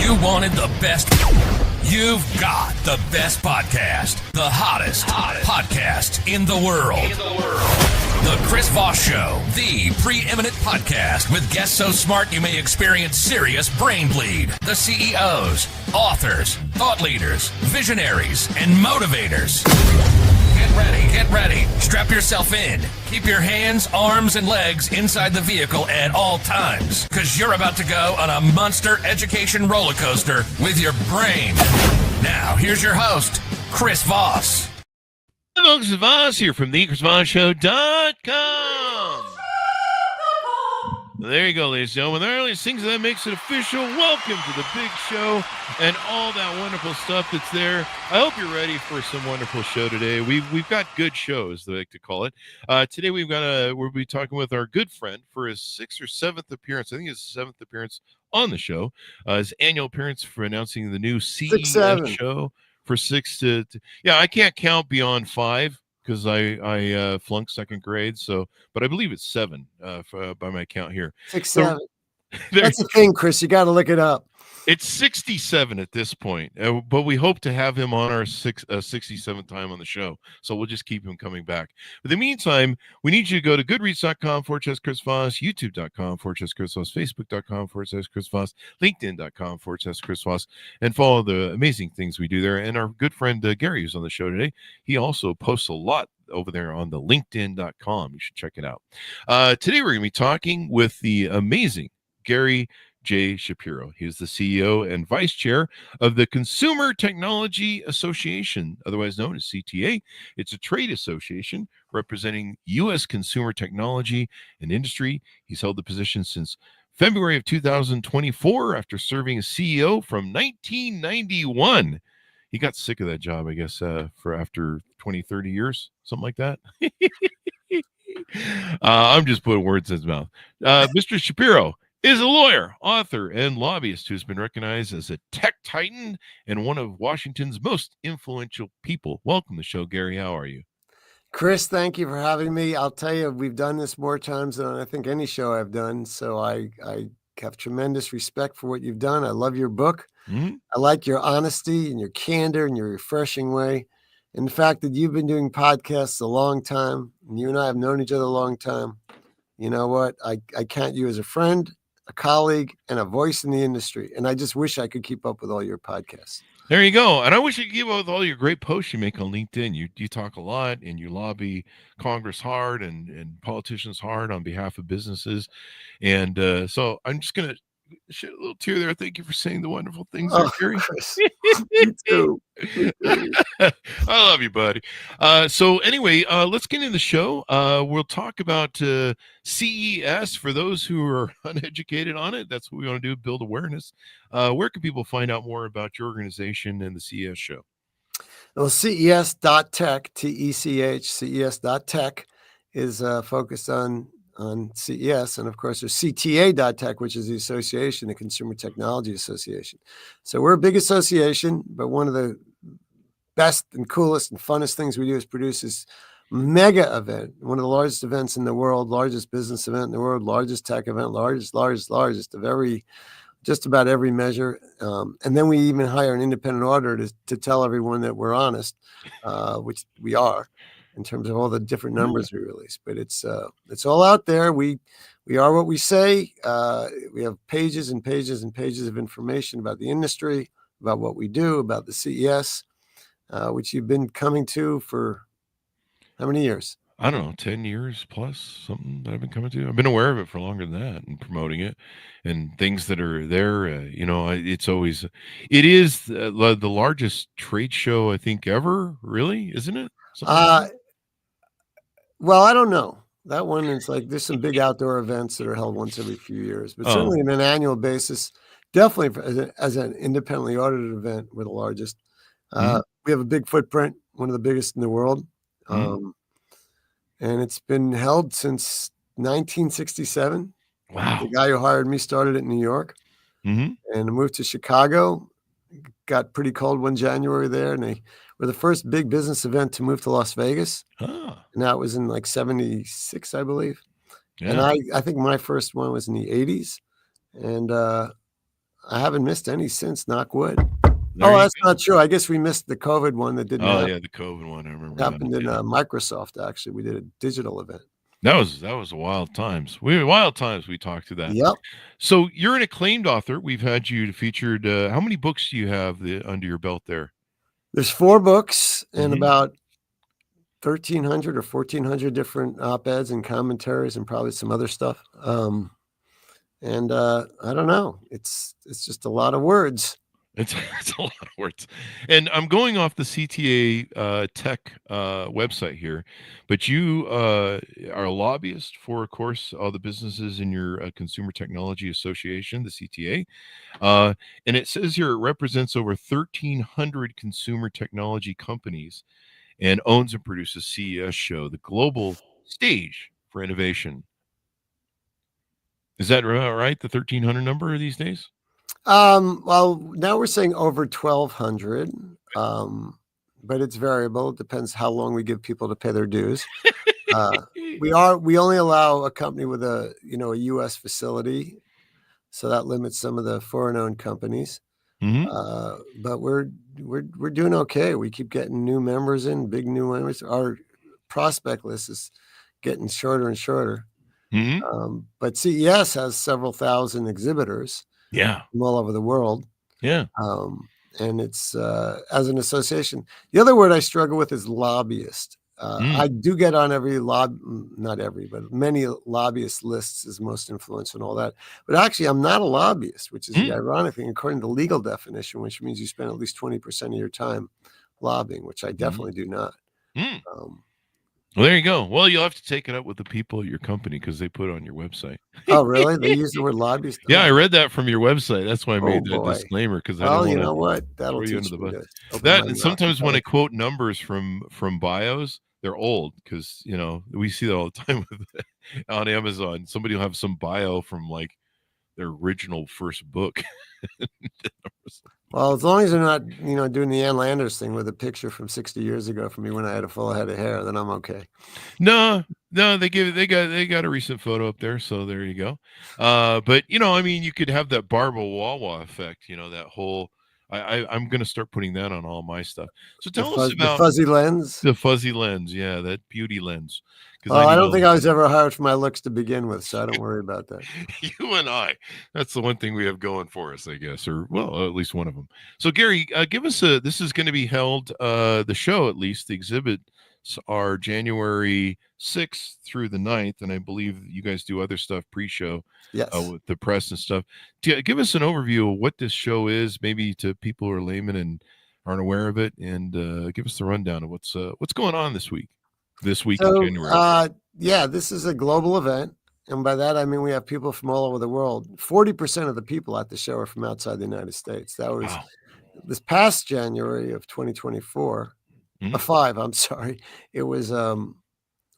You wanted the best. You've got the best podcast. The hottest podcast in the world. The Chris Voss Show. The preeminent podcast with guests so smart you may experience serious brain bleed. The CEOs, authors, thought leaders, visionaries, and motivators. Get ready. Strap yourself in. Keep your hands, arms, and legs inside the vehicle at all times, because you're about to go on a monster education roller coaster with your brain. Now, here's your host, Chris Voss. Hello, Chris Voss here from thechrisvossshow.com. There you go, ladies and gentlemen. There are only things that makes it official. Welcome to the big show and all that wonderful stuff that's there. I hope you're ready for some wonderful show today. We've got good shows, they like to call it. Today we'll be talking with our good friend for his 6th or 7th appearance. I think it's his 7th appearance on the show. His annual appearance for announcing the new CES show for 6 to yeah, I can't count beyond 5. Because I flunked 2nd grade, but I believe it's 7 by my count here. 6, 7. That's the thing, Chris. You got to look it up. It's 67 at this point, but we hope to have him on our 67th time on the show. So we'll just keep him coming back. But in the meantime, we need you to go to goodreads.com/Chris Voss, youtube.com/Chris Voss, facebook.com/Chris Voss, linkedin.com/Chris Voss, and follow the amazing things we do there. And our good friend Gary, who's on the show today, he also posts a lot over there on the linkedin.com. You should check it out. Today we're going to be talking with the amazing Gary J. Shapiro. He's the CEO and vice chair of the Consumer Technology Association, otherwise known as CTA. It's a trade association representing U.S. consumer technology and industry. He's held the position since February of 2024 after serving as CEO from 1991. He got sick of that job, I guess, for after 20, 30 years, something like that. I'm just putting words in his mouth. Mr. Shapiro is a lawyer, author, and lobbyist who's been recognized as a tech titan and one of Washington's most influential people. Welcome to the show, Gary. How are you? Chris, thank you for having me. I'll tell you, we've done this more times than I think any show I've done, so I have tremendous respect for what you've done. I love your book. Mm-hmm. I like your honesty and your candor and your refreshing way. And the fact that you've been doing podcasts a long time, and you and I have known each other a long time, you know what? I count you as a friend, a colleague, and a voice in the industry. And I just wish I could keep up with all your podcasts. There you go. And I wish I could keep up with all your great posts you make on LinkedIn. You talk a lot and you lobby Congress hard and politicians hard on behalf of businesses. And so I'm just going to shed a little tear there. Thank you for saying the wonderful things there, Gary. Chris. Me too. I love you, buddy. So anyway, let's get into the show. We'll talk about CES for those who are uneducated on it. That's what we want to do, build awareness. Where can people find out more about your organization and the CES show? Well, CES.tech, T-E-C-H, CES.tech is focused on CES, and of course there's CTA.tech, which is the association, the Consumer Technology Association. So we're a big association, but one of the best and coolest and funnest things we do is produce this mega event, one of the largest events in the world, largest business event in the world, largest tech event, largest of just about every measure. And then we even hire an independent auditor to tell everyone that we're honest, which we are, in terms of all the different numbers we release. But it's all out there. We are what we say. We have pages and pages and pages of information about the industry, about what we do, about the CES, which you've been coming to for how many years? I don't know, 10 years plus, something that I've been coming to. I've been aware of it for longer than that and promoting it and things that are there. It is the largest trade show, I think, ever, really, isn't it? Well, I don't know. That one is like, there's some big outdoor events that are held once every few years, but certainly on an annual basis, definitely as an independently audited event, we're the largest. We have a big footprint, one of the biggest in the world. And it's been held since 1967. Wow. The guy who hired me started it in New York and moved to Chicago. Got pretty cold one January there, and they were the first big business event to move to Las Vegas. And that was in like 76, I believe. Yeah. And I think my first one was in the 80s. And I haven't missed any since, knock wood. There you That's go. not true. I guess we missed the COVID one that didn't Oh happen. yeah, the COVID one. I remember Happened that. in Yeah. Microsoft, actually. We did a digital event. That was wild times. Wild times. We talked to that. Yep. So you're an acclaimed author. We've had you featured. How many books do you have under your belt there? There's 4 books and Mhm. about 1,300 or 1,400 different op-eds and commentaries and probably some other stuff. And I don't know. It's just a lot of words. It's it's a lot of words. And I'm going off the CTA tech website here, but you are a lobbyist for, of course, all the businesses in your Consumer Technology Association, the CTA. And it says here it represents over 1,300 consumer technology companies and owns and produces CES Show, the global stage for innovation. Is that right? The 1,300 number these days? Well, now we're saying over 1,200, but it's variable. It depends how long we give people to pay their dues. We only allow a company with a U.S. facility, so that limits some of the foreign-owned companies. Mhm. But we're doing okay. We keep getting new members in, big new members. Our prospect list is getting shorter and shorter. Mhm. But CES has several thousand exhibitors Yeah. from all over the world. Yeah. And it's as an association. The other word I struggle with is lobbyist. I do get on not every, but many lobbyist lists as most influential and all that. But actually, I'm not a lobbyist, which is the ironic thing, according to the legal definition, which means you spend at least 20% of your time lobbying, which I definitely do not. Mm. Um, Well, there you go. Well, you'll have to take it up with the people at your company because they put it on your website. oh, really? They use the word lobbyist? Yeah, I Oh, read that from your website. That's why I oh made that boy. disclaimer because I don't Well, you want to know what? That'll throw you under teach the me bus. to open That my and mouth in sometimes when I public. quote numbers from bios, they're old because we see that all the time on Amazon. Somebody will have some bio from like their original first book. Well, as long as they're not, doing the Ann Landers thing with a picture from 60 years ago for me when I had a full head of hair, then I'm okay. No, they got a recent photo up there, so there you go. But I mean, you could have that Barbara Wawa effect. That whole. I'm going to start putting that on all my stuff. So tell us The about fuzzy lens. the fuzzy lens. Yeah, that beauty lens. Because Well, I I don't know think I was ever hired for my looks to begin with, so I don't worry about that. you and I. That's the one thing we have going for us, I guess, or well, at least one of them. So Gary, give us a. This is going to be held. The show, at least, the exhibit are January 6th through the 9th, and I believe you guys do other stuff pre-show Yes. with the press and stuff. Give us an overview of what this show is, maybe to people who are laymen and aren't aware of it, and give us the rundown of what's going on this week. This week in So, January. yeah, this is a global event. And by that, I mean we have people from all over the world. 40% of the people at the show are from outside the United States. That was Wow. this past January of 2024. Mhm. 5, I'm sorry. It was,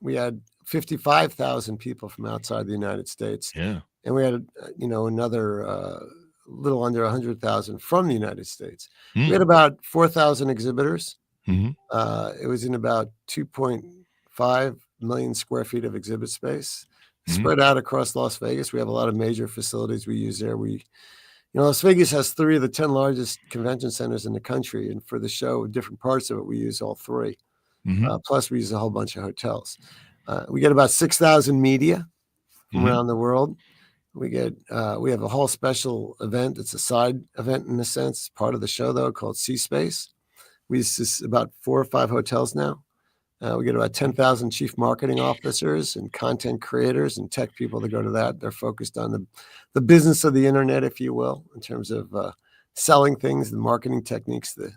we had 55,000 people from outside the United States. Yeah. And we had, another little under 100,000 from the United States. We had about 4,000 exhibitors. Mhm. It was in about 2.5 million square feet of exhibit space spread out across Las Vegas. We have a lot of major facilities we use there. Las Vegas has 3 of the 10 largest convention centers in the country. And for the show, different parts of it, we use all 3. Plus, we use a whole bunch of hotels. We get about 6,000 media from around the world. We have a whole special event. It's a side event in a sense, part of the show though, called C-Space. We use about 4 or 5 hotels now. We get about 10,000 chief marketing officers and content creators and tech people that go to that. They're focused on the business of the internet, if you will, in terms of selling things, the marketing techniques the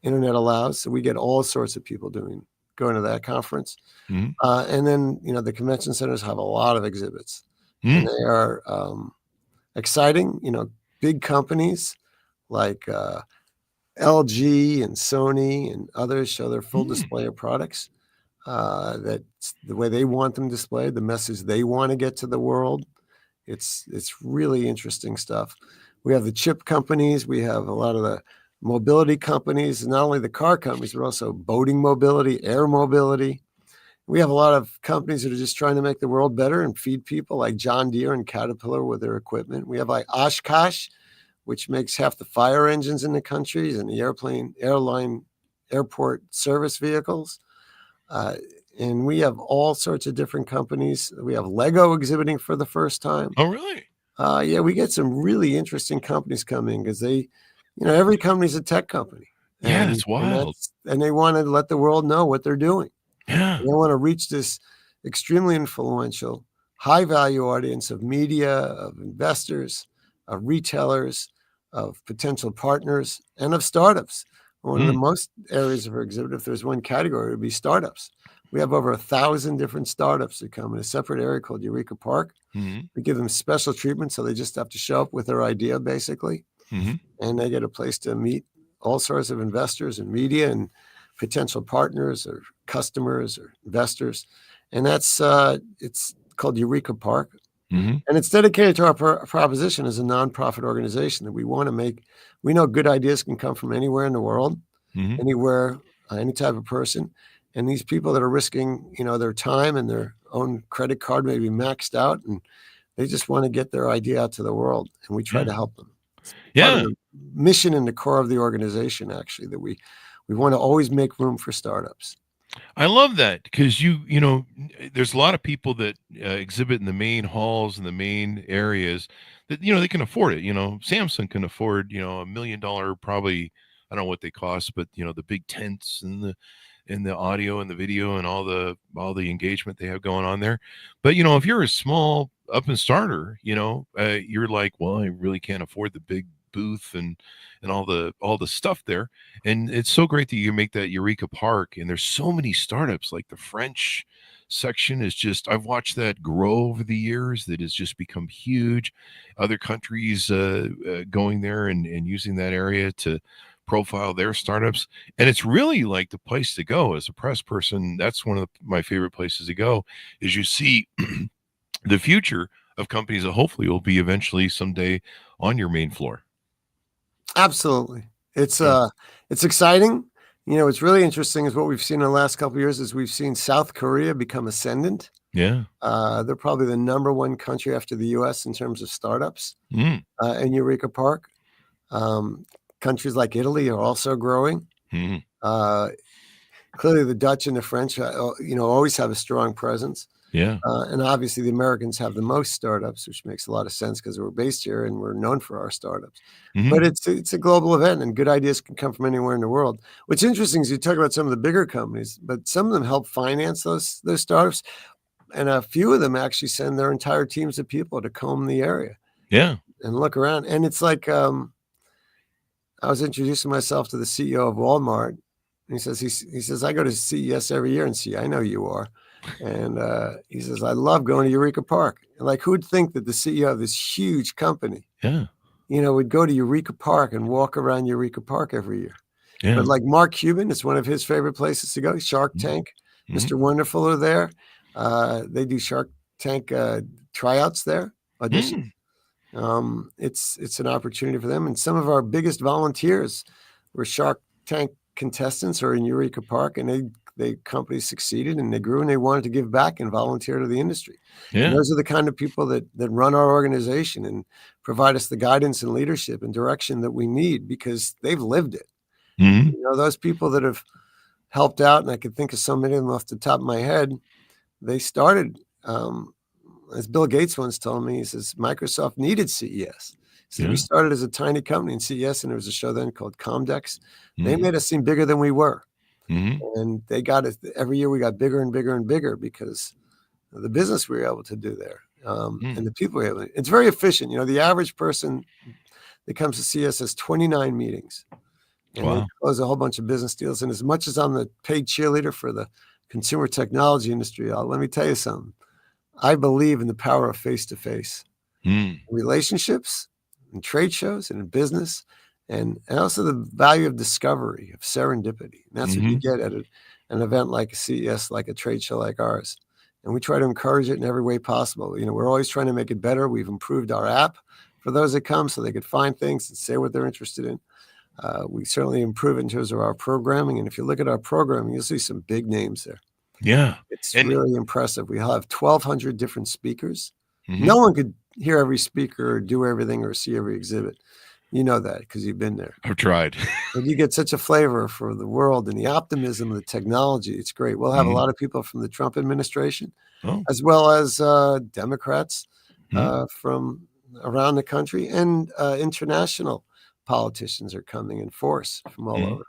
internet allows. So we get all sorts of people going to that conference. And then, the convention centers have a lot of exhibits. And they are exciting, big companies like LG and Sony and others show their full display of products. That's the way they want them displayed, the message they want to get to the world. It's really interesting stuff. We have the chip companies. We have a lot of the mobility companies, not only the car companies, but also boating mobility, air mobility. We have a lot of companies that are just trying to make the world better and feed people, like John Deere and Caterpillar with their equipment. We have like Oshkosh, which makes half the fire engines in the country and the airport service vehicles. And we have all sorts of different companies. We have Lego exhibiting for the first time. Oh, really? Yeah, we get some really interesting companies coming because every company's a tech company. Yeah, it's wild. And they want to let the world know what they're doing. Yeah. They want to reach this extremely influential, high-value audience of media, of investors, of retailers, of potential partners, and of startups. One of the most areas of our exhibit, if there's one category, would be startups. We have over 1,000 different startups that come in a separate area called Eureka Park. We give them special treatment, so they just have to show up with their idea, basically, and they get a place to meet all sorts of investors and media and potential partners or customers or investors. And that's it's called Eureka Park. And it's dedicated to our proposition as a nonprofit organization that we want to make. We know good ideas can come from anywhere in the world, anywhere, any type of person. And these people that are risking, their time and their own credit card may be maxed out, and they just want to get their idea out to the world. And we try to help them. It's part of the mission and the core of the organization, actually, that we want to always make room for startups. I love that because there's a lot of people that exhibit in the main halls and the main areas that they can afford it. Samsung can afford $1 million, probably. I don't know what they cost, but the big tents and the audio and the video and all the engagement they have going on there. But if you're a small up and starter, you're like, well, I really can't afford the big booth and all the stuff there. And it's so great that you make that Eureka Park, and there's so many startups. Like the French section is just, I've watched that grow over the years. That has just become huge. Other countries going there and using that area to profile their startups, and it's really like the place to go as a press person. That's one of my favorite places to go, is you see the future of companies that hopefully will be eventually someday on your main floor. Absolutely. It's exciting. What's really interesting is what we've seen in the last couple of years is we've seen South Korea become ascendant. Yeah. They're probably the number one country after the US in terms of startups in Eureka Park. Countries like Italy are also growing. Clearly, the Dutch and the French, always have a strong presence. Yeah. And obviously, the Americans have the most startups, which makes a lot of sense because we're based here and we're known for our startups. But it's a global event, and good ideas can come from anywhere in the world. What's interesting is you talk about some of the bigger companies, but some of them help finance those startups, and a few of them actually send their entire teams of people to comb the area. Yeah. And look around, and it's like. I was introducing myself to the CEO of Walmart, and he says, I go to CES every year, and I know you are. And he says, I love going to Eureka Park. And like, who would think that the CEO of this huge company, would go to Eureka Park and walk around Eureka Park every year? Yeah. But like Mark Cuban, it's one of his favorite places to go. Shark Tank, Mr. Wonderful are there. They do Shark Tank tryouts there, audition. It's an opportunity for them. And some of our biggest volunteers were Shark Tank contestants or in Eureka Park, and they companies succeeded and they grew and they wanted to give back and volunteer to the industry. Yeah. And those are the kind of people that run our organization and provide us the guidance and leadership and direction that we need because they've lived it. Those people that have helped out, and I can think of so many of them off the top of my head, they started as Bill Gates once told me, he says, Microsoft needed CES. So we started as a tiny company in CES, and there was a show then called Comdex. They made us seem bigger than we were. And they got it. Every year we got bigger and bigger and bigger because of the business we were able to do there. And the people we were able to. It's very efficient. The average person that comes to CES has 29 meetings. And they close a whole bunch of business deals. And as much as I'm the paid cheerleader for the consumer technology industry, let me tell you something. I believe in the power of face-to-face relationships and trade shows and in business, and also the value of discovery, of serendipity. And that's what you get at an event like a CES, like a trade show like ours. And we try to encourage it in every way possible. We're always trying to make it better. We've improved our app for those that come so they could find things and say what they're interested in. We certainly improve it in terms of our programming. And if you look at our programming, you'll see some big names there. Yeah. It's really impressive. We have 1,200 different speakers. No one could hear every speaker or do everything or see every exhibit. You know that because you've been there. I've tried. And you get such a flavor for the world and the optimism of the technology. It's great. We'll have a lot of people from the Trump administration, Oh. as well as Democrats Mhm. from around the country, and international politicians are coming in force from all Mhm. over.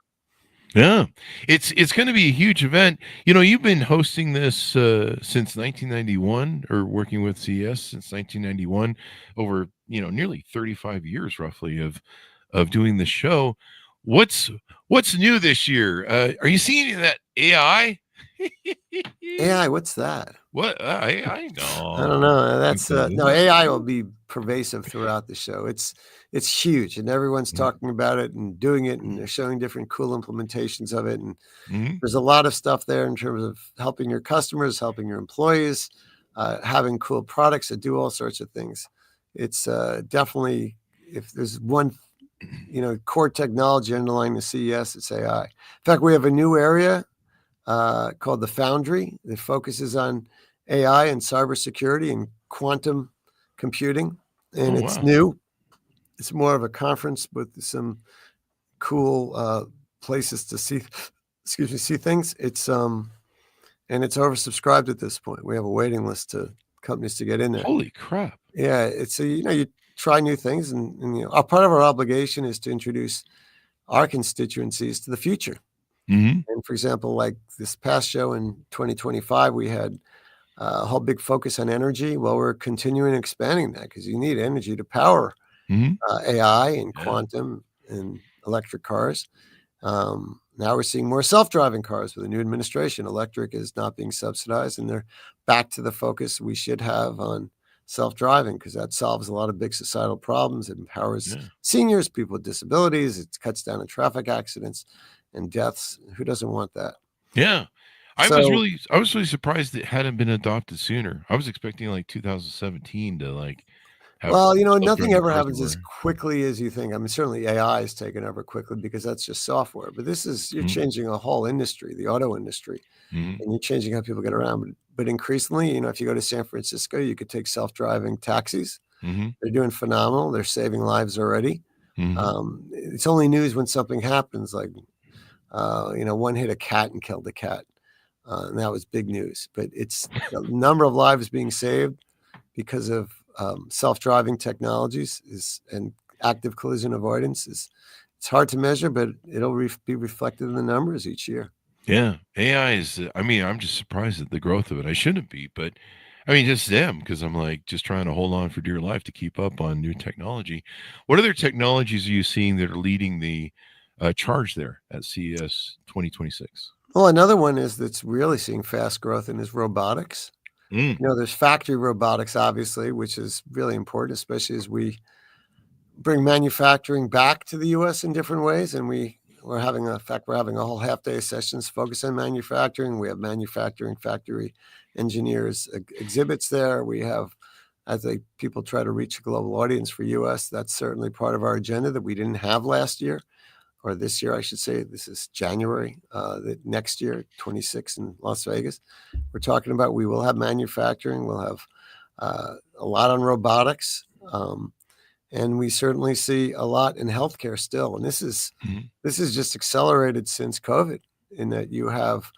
Yeah, it's going to be a huge event. You've been hosting this since 1991, or working with CES since 1991, over nearly 35 years, roughly, of doing the show. What's what's new this year? Are you seeing any of that AI? AI, what's that? What I I don't know. know. That's no, AI will be pervasive throughout the show. It's huge, and everyone's Mhm. talking about it and doing it, and Mhm. they're showing different cool implementations of it. And Mhm. there's a lot of stuff there in terms of helping your customers, helping your employees, having cool products that do all sorts of things. It's definitely, if there's one core technology underlying the CES, it's AI. In fact, we have a new area called the Foundry that focuses on AI and cybersecurity and quantum computing. And Oh it's wow. new. It's more of a conference with some cool places to see, excuse me, see things. And it's oversubscribed at this point. We have a waiting list to companies to get in there. Holy crap. Yeah, it's you try new things, and our part of our obligation is to introduce our constituencies to the future. Mhm. And for example, like this past show in 2025, we had a whole big focus on energy. Well, we're continuing expanding that because you need energy to power Mhm. AI and Yeah. quantum and electric cars. Now we're seeing more self-driving cars with the new administration. Electric is not being subsidized, and they're back to the focus we should have on self-driving because that solves a lot of big societal problems. It empowers Yeah. seniors, people with disabilities. It cuts down on traffic accidents and deaths. Who doesn't want that? Yeah. So, I was really surprised it hadn't been adopted sooner. I was expecting like 2017 to have well, nothing self-driving ever cars happens as everywhere. quickly as you think. I mean, certainly AI is taken over quickly because that's just software. But you're Mhm. changing a whole industry, the auto industry, Mhm. and you're changing how people get around. But increasingly, if you go to San Francisco, you could take self-driving taxis. Mhm. They're doing phenomenal. They're saving lives already. Mhm. It's only news when something happens, like one hit a cat and killed a cat, and that was big news. But it's the number of lives being saved because of self-driving technologies and active collision avoidance is it's hard to measure, but it'll be reflected in the numbers each year. Yeah. AI is I mean, I'm just surprised at the growth of it. I shouldn't be, but I mean, just them because I'm like just trying to hold on for dear life to keep up on new technology. What other technologies are you seeing that are leading the charge there at CES 2026? Well, another one is that's really seeing fast growth in is robotics. Mm. There's factory robotics, obviously, which is really important, especially as we bring manufacturing back to the U.S. in different ways. And we're having we're having a whole half day of sessions focused on manufacturing. We have manufacturing factory engineers exhibits there. We have, as people try to reach a global audience for U.S., that's certainly part of our agenda that we didn't have last year, or this year, I should say. This is January, next year, 26 in Las Vegas. We're talking about we will have manufacturing. We'll have a lot on robotics. And we certainly see a lot in healthcare still. And Mhm. this is just accelerated since COVID, in that you have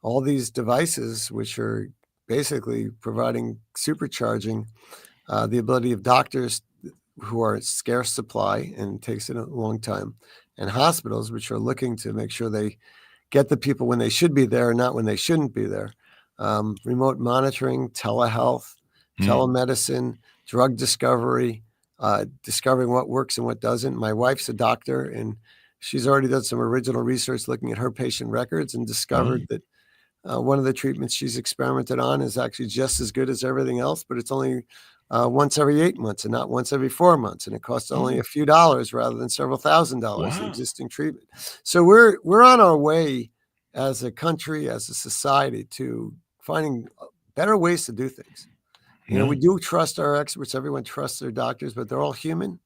all these devices which are basically providing supercharging the ability of doctors who are scarce supply and it takes it a long time, and hospitals which are looking to make sure they get the people when they should be there and not when they shouldn't be there. Remote monitoring, telehealth, Mm. telemedicine, drug discovery, discovering what works and what doesn't. My wife's a doctor, and she's already done some original research looking at her patient records and Oh. discovered that one of the treatments she's experimented on is actually just as good as everything else, but it's only once every 8 months and not once every 4 months, and it costs only Oh. a few dollars rather than several $1,000s. The Wow. existing treatment. So we're on our way as a country, as a society, to finding better ways to do things. Yeah. We do trust our experts. Everyone trusts their doctors, but they're all human.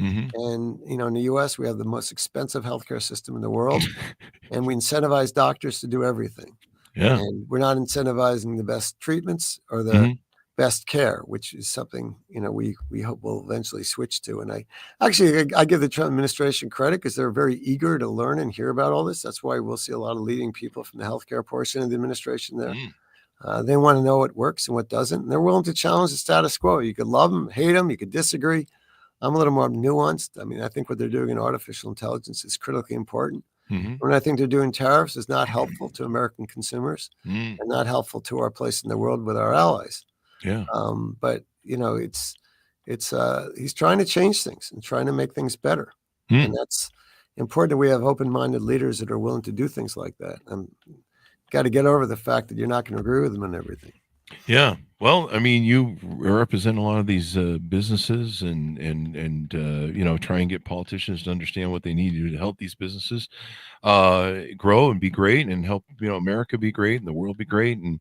Mhm. And in the U.S., we have the most expensive healthcare system in the world, and we incentivize doctors to do everything. Yeah. And we're not incentivizing the best treatments or the Mhm. best care, which is something we hope we'll eventually switch to. And I give the Trump administration credit because they're very eager to learn and hear about all this. That's why we'll see a lot of leading people from the healthcare portion of the administration there. They want to know what works and what doesn't, and they're willing to challenge the status quo. You could love them, hate them, you could disagree. I'm a little more nuanced. I mean, I think what they're doing in artificial intelligence is critically important. When I think they're doing tariffs is not helpful to American consumers and not helpful to our place in the world with our allies. Yeah. But he's trying to change things and trying to make things better. And that's important that we have open-minded leaders that are willing to do things like that. Got to get over the fact that you're not going to agree with them on everything. Yeah. Well, I mean, you represent a lot of these businesses and try and get politicians to understand what they need to do to help these businesses grow and be great and help, America be great and the world be great and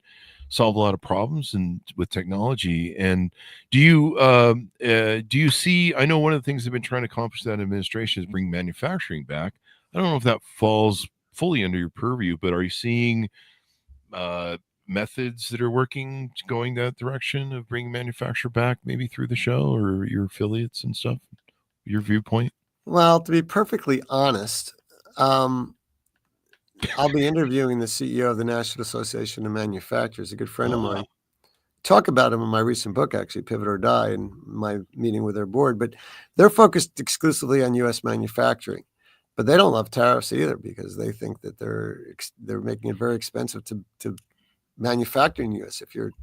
solve a lot of problems and with technology. And do you see, I know one of the things they've been trying to accomplish that administration is bring manufacturing back. I don't know if that falls fully under your purview, but are you seeing methods that are working going that direction of bringing manufacture back, maybe through the show or your affiliates and stuff, your viewpoint? Well, to be perfectly honest, I'll be interviewing the CEO of the National Association of Manufacturers, a good friend of mine. Talk about him in my recent book, actually, Pivot or Die, and my meeting with their board. But they're focused exclusively on U.S. manufacturing. But they don't love tariffs either because they think that they're making it very expensive to manufacture in the U.S. If you're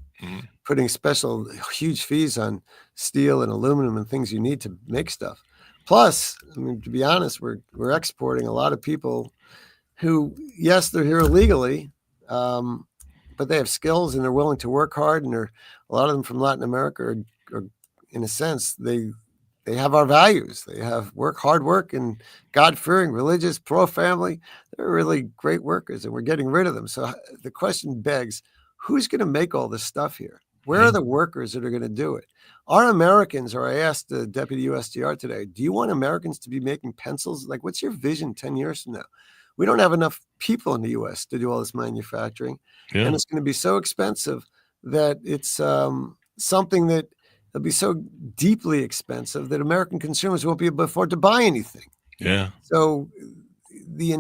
putting special huge fees on steel and aluminum and things you need to make stuff. Plus, I mean, to be honest, we're exporting a lot of people who, yes, they're here illegally, but they have skills and they're willing to work hard. And a lot of them from Latin America are in a sense, they have our values. They have hard work and God-fearing, religious, pro-family. They're really great workers, and we're getting rid of them. So the question begs, who's going to make all this stuff here? Where are the workers that are going to do it? Our Americans, or I asked the deputy USTR today, do you want Americans to be making pencils? Like, what's your vision 10 years from now? We don't have enough people in the U.S. to do all this manufacturing. Yeah. And it's going to be so expensive that it's something that it'll be so deeply expensive that American consumers won't be able to afford to buy anything. Yeah. So the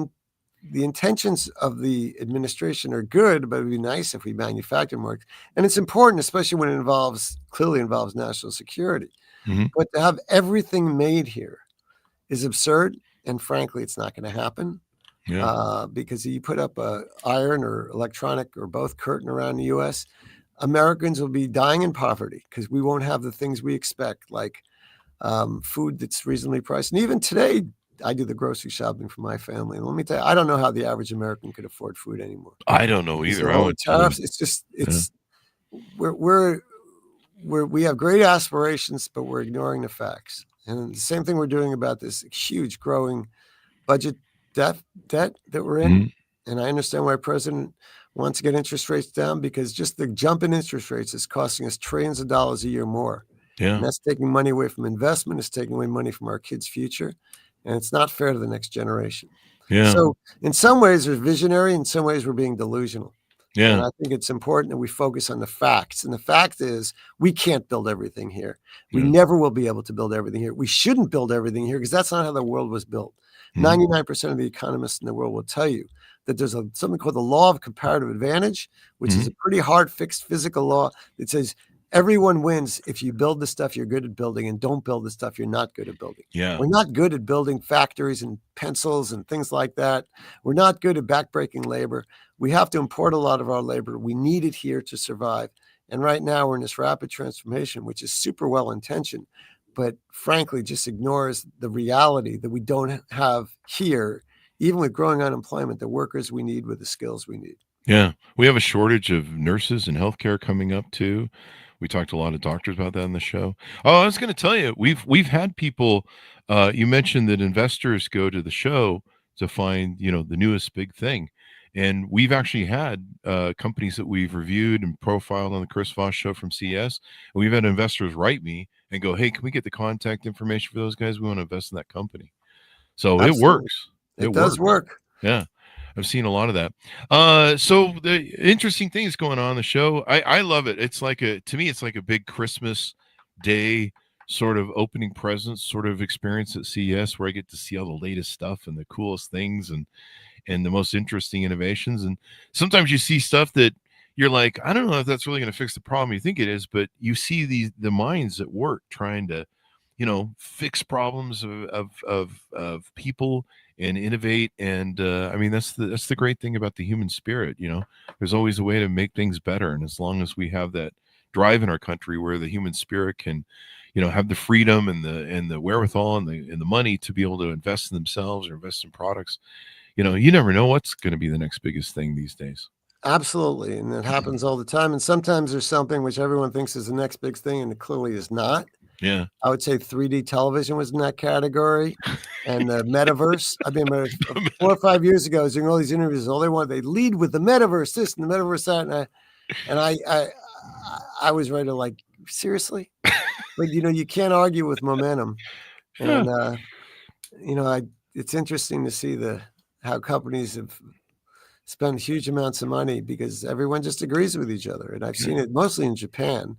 intentions of the administration are good, but it'd be nice if we manufacture more. And it's important, especially when it clearly involves national security. But to have everything made here is absurd. And frankly, it's not going to happen. Yeah. Because you put up a iron or electronic or both curtain around the U.S., Americans will be dying in poverty because we won't have the things we expect, like food that's reasonably priced. And even today, I do the grocery shopping for my family. And let me tell you, I don't know how the average American could afford food anymore. I don't know either. Tariffs. We have great aspirations, but we're ignoring the facts. And the same thing we're doing about this huge growing budget debt that we're in. And I understand why President wants to get interest rates down, because just the jump in interest rates is costing us trillions of dollars a year more. Yeah. And that's taking money away from investment. It's taking away money from our kids' future. And it's not fair to the next generation. Yeah. So in some ways, we're visionary. In some ways, we're being delusional. Yeah. And I think it's important that we focus on the facts. And the fact is, we can't build everything here. We never will be able to build everything here. We shouldn't build everything here because that's not how the world was built. 99% of the economists in the world will tell you that there's something called the law of comparative advantage, which is a pretty hard fixed physical law that says everyone wins if you build the stuff you're good at building and don't build the stuff you're not good at building. Yeah. We're not good at building factories and pencils and things like that. We're not good at backbreaking labor. We have to import a lot of our labor. We need it here to survive. And right now we're in this rapid transformation, which is super well intentioned, but frankly just ignores the reality that we don't have here, even with growing unemployment, the workers we need with the skills we need. Yeah. We have a shortage of nurses and healthcare coming up too. We talked to a lot of doctors about that on the show. Oh, I was going to tell you, we've had people, you mentioned that investors go to the show to find, the newest big thing. And we've actually had companies that we've reviewed and profiled on the Chris Voss show from CES. And we've had investors write me and go, hey, can we get the contact information for those guys? We want to invest in that company. So Absolutely. It works. It does work. Yeah. I've seen a lot of that. So the interesting things going on the show. I love it. It's like to me, it's like a big Christmas day sort of opening presents sort of experience at CES, where I get to see all the latest stuff and the coolest things and the most interesting innovations. And sometimes you see stuff that you're like, I don't know if that's really going to fix the problem you think it is, but you see the minds at work trying to, fix problems of people and innovate. And I mean, that's the great thing about the human spirit. There's always a way to make things better. And as long as we have that drive in our country where the human spirit can, have the freedom and the wherewithal and the money to be able to invest in themselves or invest in products, you never know what's going to be the next biggest thing these days. Absolutely. And it happens all the time. And sometimes there's something which everyone thinks is the next big thing, and it clearly is not. Yeah. I would say 3D television was in that category, and the metaverse. I mean, 4 or 5 years ago, I was doing all these interviews. All they lead with the metaverse, this and the metaverse that, and I was ready to, like, seriously, but you can't argue with momentum, and it's interesting to see how companies have spent huge amounts of money because everyone just agrees with each other, and I've seen it mostly in Japan.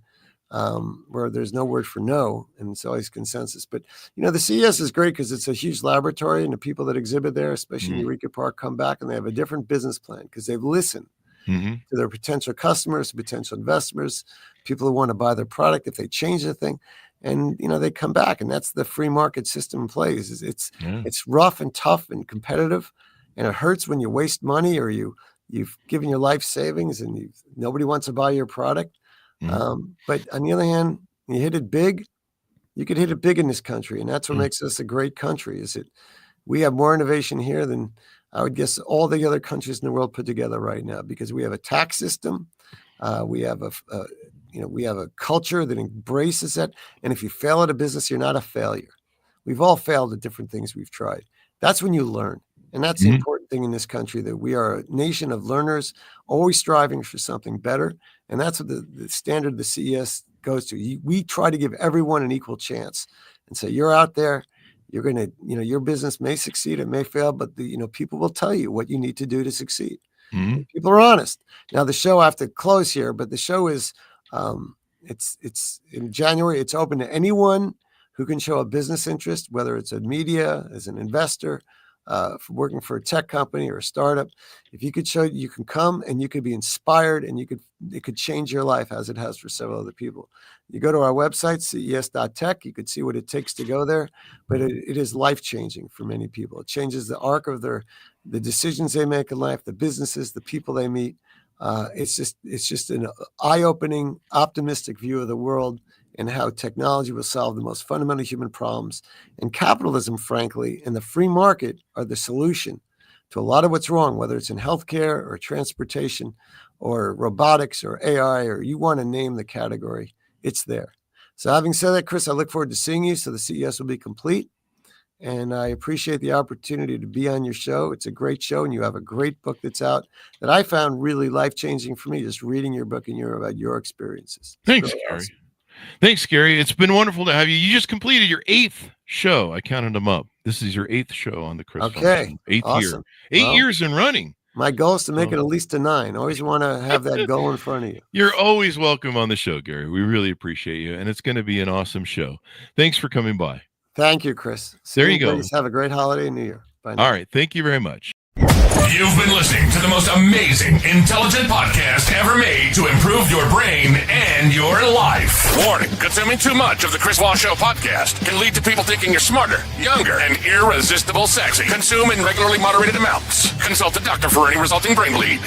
Where there's no word for no, and it's always consensus. But the CES is great because it's a huge laboratory, and the people that exhibit there, especially in Eureka Park, come back and they have a different business plan because they've listened to their potential customers, potential investors, people who want to buy their product if they change the thing, and they come back, and that's the free market system in place. It's rough and tough and competitive, and it hurts when you waste money or you've given your life savings and nobody wants to buy your product. But on the other hand, you hit it big, you could hit it big in this country. And that's what makes us a great country, is that we have more innovation here than I would guess all the other countries in the world put together right now, because we have a tax system. We have a culture that embraces that. And if you fail at a business, you're not a failure. We've all failed at different things we've tried. That's when you learn. And that's the important thing in this country, that we are a nation of learners, always striving for something better. And that's what the standard the CES goes to. We try to give everyone an equal chance and say, you're out there, you're going to, your business may succeed, it may fail, but people will tell you what you need to do to succeed. People are honest. Now the show, I have to close here, but the show is, it's in January. It's open to anyone who can show a business interest, whether it's a media, as an investor, for working for a tech company or a startup. If you could show, you can come and you could be inspired, and it could change your life as it has for several other people. You go to our website, ces.tech, you could see what it takes to go there, but it is life-changing for many people. It changes the arc of the decisions they make in life, the businesses, the people they meet. It's just an eye-opening, optimistic view of the world and how technology will solve the most fundamental human problems. And capitalism, frankly, and the free market are the solution to a lot of what's wrong, whether it's in healthcare or transportation or robotics or AI, or you want to name the category, it's there. So having said that, Chris, I look forward to seeing you. So the CES will be complete. And I appreciate the opportunity to be on your show. It's a great show, and you have a great book that's out that I found really life-changing for me, just reading your book and hearing about your experiences. Thanks, really Gary. Awesome. Thanks, Gary. It's been wonderful to have you. You just completed your 8th show. I counted them up. This is your 8th show on the Chris Voss Show. 8th awesome. year. 8 years in running. My goal is to make it at least to 9. Always want to have that goal in front of you. You're always welcome on the show, Gary. We really appreciate you, and it's going to be an awesome show. Thanks for coming by. Thank you, Chris. There you go. Have a great holiday and New Year. Bye now. All right. Thank you very much. You've been listening to the most amazing, intelligent podcast ever made to improve your brain and your life. Warning, consuming too much of the Chris Voss Show podcast can lead to people thinking you're smarter, younger, and irresistible sexy. Consume in regularly moderated amounts. Consult a doctor for any resulting brain bleed.